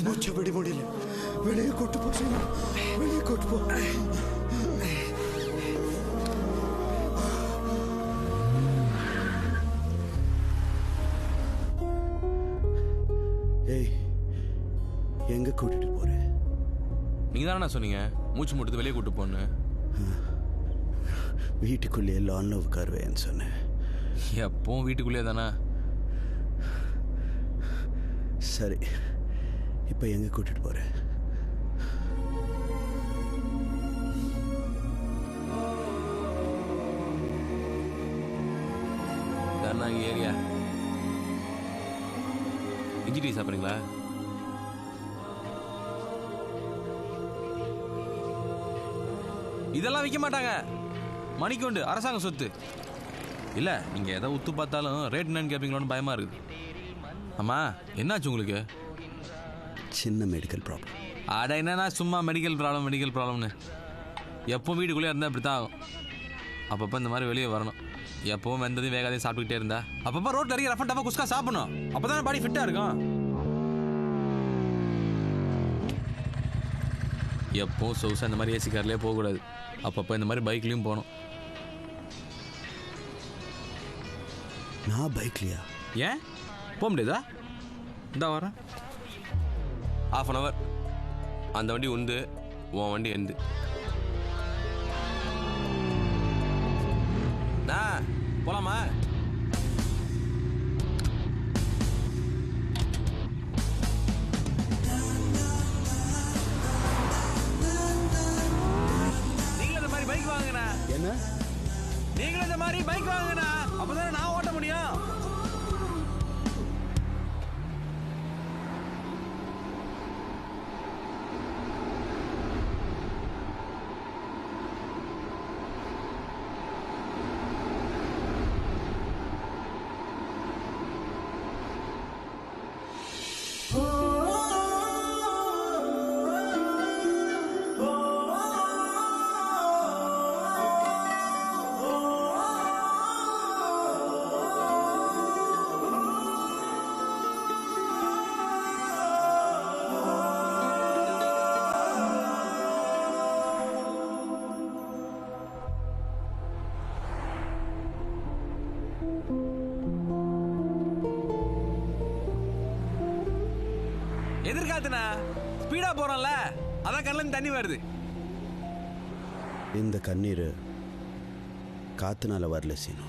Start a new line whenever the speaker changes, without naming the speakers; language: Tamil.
மூச்சு விட முடியல. வெளியே கூட்டு போ, வெளியே கூட்டு போ. ஏய், எங்க கூட்டிட்டு போற?
நீங்க தானே சொன்னீங்க மூச்சு முடுத்து வெளியே கூட்டு போன்னு.
வீட்டுக்குள்ளேயே லான்ல உட்காருவேன்னு சொன்னேன்.
எப்பவும் வீட்டுக்குள்ளேயே தானே.
சரி, இப்ப எங்க கூட்டிட்டு போற?
ஏரியா இஞ்சி டீ சாப்பிட்றீங்களா? இதெல்லாம் விற்க மாட்டாங்க. மணிக்கு உண்டு, அரசாங்க சொத்து. இல்ல நீங்க எதை உத்து பார்த்தாலும் ரேட் என்னன்னு கேட்பீங்களோன்னு பயமா இருக்கு. ஆமா, என்னாச்சு உங்களுக்கு?
சின்ன மெடிக்கல் ப்ராப்ளம்.
அட என்னன்னா சும்மா மெடிக்கல் ப்ராப்ளம்னு. எப்போ வீட்டுக்குள்ளே இருந்தால் இப்படி தான் ஆகும். அப்பப்போ இந்த மாதிரி வெளியே வரணும். எப்பவும் வெந்ததையும் வேகாதையும் சாப்பிட்டுக்கிட்டே இருந்தா அப்பப்போ ரோட்டில் இறங்கி ரஃப் அண்ட் டஃபாக குஸ்கா சாப்பிடணும். அப்போ தானே பாடி ஃபிட்டாக இருக்கும். எப்பவும் சொகுசாக இந்த மாதிரி ஏசி கார்லேயே போகக்கூடாது. அப்பப்போ இந்த மாதிரி பைக்லேயும் போகணும்.
நான் பைக்லையா?
ஏன் போக முடியாதா? இந்தா வரேன். ½ அன் அவர். அந்த வண்டி உண்டு, உன் வண்டி எந்து. போலாமா? நீங்களும் இந்த மாதிரி பைக் வாங்குங்கண்ணா.
என்ன?
நீங்களும் இந்த மாதிரி பைக் வாங்குங்கண்ணா. அப்பதானே நான் ஓட்ட முடியும். எதிர்காத்துனா ஸ்பீடா போறோம்ல, அதான் கண்ணுல தண்ணி வருது.
இந்த கண்ணீர் காத்துனால வரல சீனு.